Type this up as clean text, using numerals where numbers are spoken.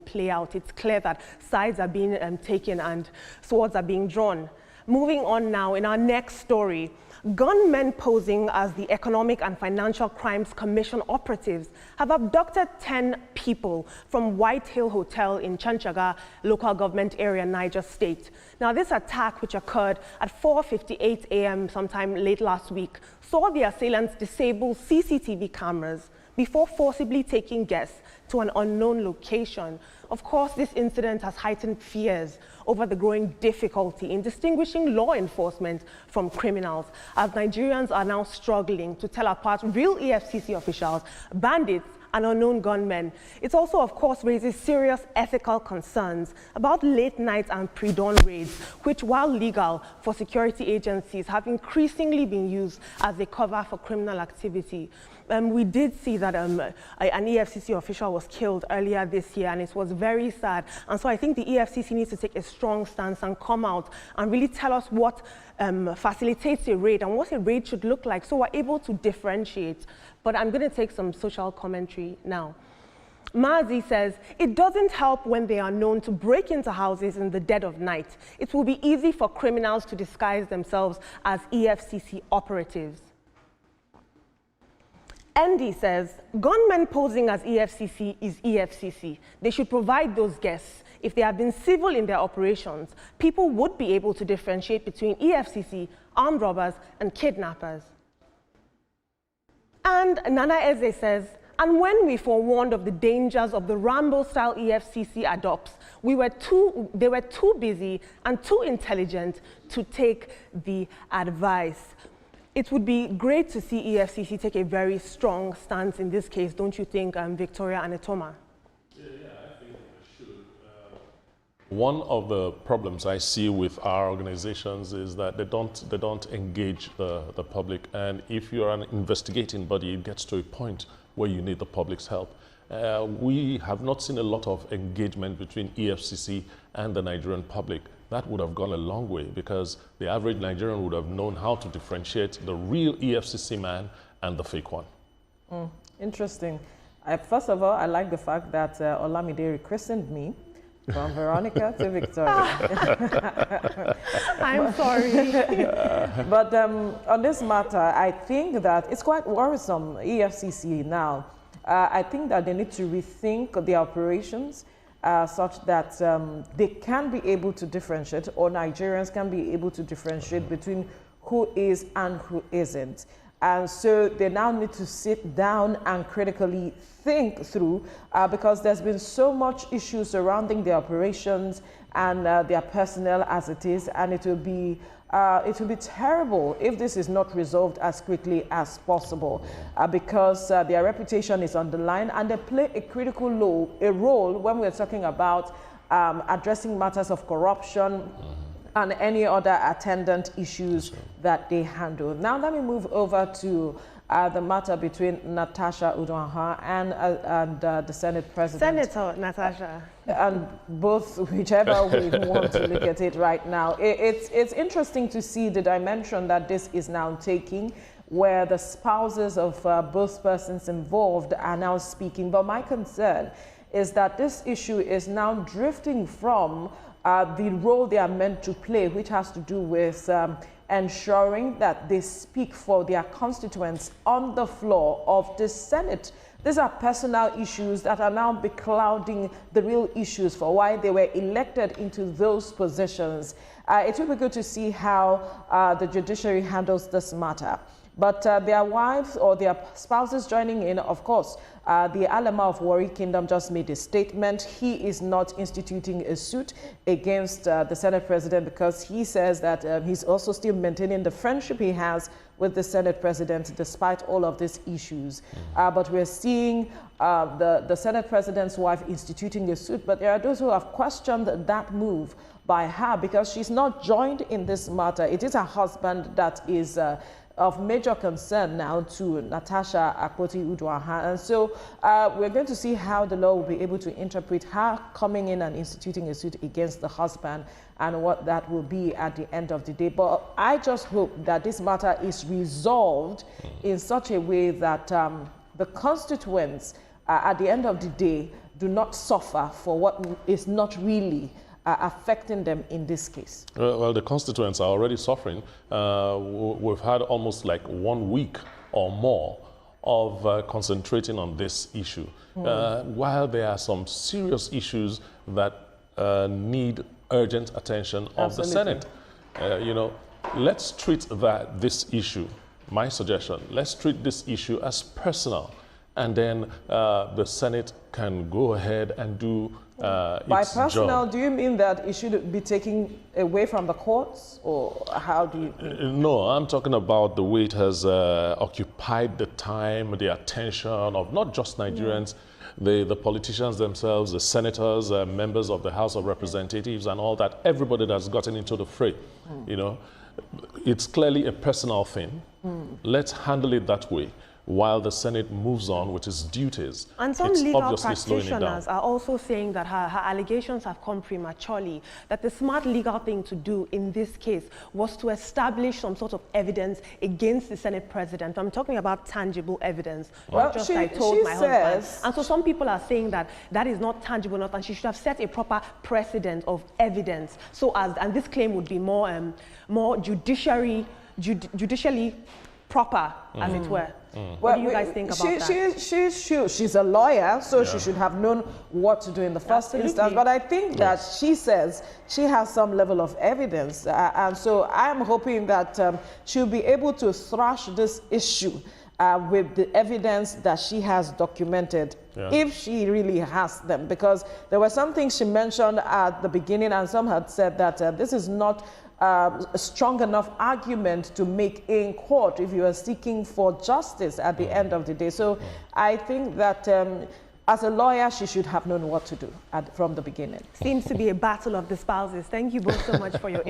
play out. It's clear that sides are being taken and swords are being drawn. Moving on now, in our next story, gunmen posing as the Economic and Financial Crimes Commission operatives have abducted 10 people from White Hill Hotel in Chanchaga local government area, Niger State. Now, this attack, which occurred at 4:58 a.m. sometime late last week, saw the assailants disable CCTV cameras before forcibly taking guests to an unknown location. Of course, this incident has heightened fears over the growing difficulty in distinguishing law enforcement from criminals, as Nigerians are now struggling to tell apart real EFCC officials, bandits, and unknown gunmen. It also, of course, raises serious ethical concerns about late night and pre-dawn raids, which, while legal for security agencies, have increasingly been used as a cover for criminal activity. We did see that an EFCC official was killed earlier this year, and it was very sad. And so I think the EFCC needs to take a strong stance and come out and really tell us what facilitates a raid and what a raid should look like, so we're able to differentiate. But I'm going to take some social commentary now. Mazi says, it doesn't help when they are known to break into houses in the dead of night. It will be easy for criminals to disguise themselves as EFCC operatives. Andy says, gunmen posing as EFCC is EFCC. They should provide those guests. If they have been civil in their operations, people would be able to differentiate between EFCC, armed robbers, and kidnappers. And Nana Eze says, and when we forewarned of the dangers of the Rambo-style EFCC adopts, they were too busy and too intelligent to take the advice. It would be great to see EFCC take a very strong stance in this case, don't you think, Victoria and Etoma? Yeah, I think they should. One of the problems I see with our organizations is that they don't engage the public, and if you're an investigating body, it gets to a point where you need the public's help. We have not seen a lot of engagement between EFCC and the Nigerian public. That would have gone a long way, because the average Nigerian would have known how to differentiate the real EFCC man and the fake one. Interesting. First of all, I like the fact that Olamide rechristened me from Veronica to Victoria. I'm sorry. But on this matter, I think that it's quite worrisome, EFCC now. I think that they need to rethink their operations such that they can be able to differentiate, or Nigerians can be able to differentiate between who is and who isn't. And so they now need to sit down and critically think through, because there's been so much issues surrounding the operations and their personnel as it is, and it will be terrible if this is not resolved as quickly as possible, because their reputation is on the line, and they play a critical role when we're talking about addressing matters of corruption and any other attendant issues that they handle. Now let me move over to the matter between Natasha Uduaghan and the Senate President. Senator Natasha. And both, whichever way you want to look at it right now. It's interesting to see the dimension that this is now taking, where the spouses of both persons involved are now speaking. But my concern is that this issue is now drifting from the role they are meant to play, which has to do with ensuring that they speak for their constituents on the floor of the Senate. These are personal issues that are now beclouding the real issues for why they were elected into those positions. It will be good to see how the judiciary handles this matter. But their wives or their spouses joining in, of course, the Alema of Warri Kingdom just made a statement. He is not instituting a suit against the Senate President, because he says that he's also still maintaining the friendship he has with the Senate President despite all of these issues. But we're seeing the Senate President's wife instituting a suit, but there are those who have questioned that move by her, because she's not joined in this matter. It is her husband that is of major concern now to Natasha Akpoti-Uduaghan. And so we're going to see how the law will be able to interpret her coming in and instituting a suit against the husband, and what that will be at the end of the day. But I just hope that this matter is resolved in such a way that the constituents, at the end of the day, do not suffer for what is not really affecting them in this case? Well, the constituents are already suffering. We've had almost like 1 week or more of concentrating on this issue. While there are some serious issues that need urgent attention of the Senate, you know, let's treat this issue, my suggestion, let's treat this issue as personal, and then the Senate can go ahead and do By its personal, job. do you mean that it should be taken away from the courts, or how do you mean? No, I'm talking about the way it has occupied the time, the attention of not just Nigerians, the politicians themselves, the senators, members of the House of Representatives, and all that, everybody that's gotten into the fray. You know, it's clearly a personal thing. Let's handle it that way, while the Senate moves on with its duties. And some it's legal obviously slowing it down. practitioners are also saying that her allegations have come prematurely, that the smart legal thing to do in this case was to establish some sort of evidence against the Senate president. I'm talking about tangible evidence, Well, not just she I told my husband. says- And so some people are saying that that is not tangible enough, and she should have set a proper precedent of evidence, so as, and this claim would be more judicially proper, as it were. What do you guys think about that? She's a lawyer, so she should have known what to do in the first instance. But I think that she says she has some level of evidence. And so I'm hoping that she'll be able to thrash this issue with the evidence that she has documented, if she really has them. Because there were some things she mentioned at the beginning, and some had said that this is not a strong enough argument to make in court if you are seeking for justice at the end of the day. So I think that as a lawyer, she should have known what to do from the beginning. Seems to be a battle of the spouses. Thank you both so much for your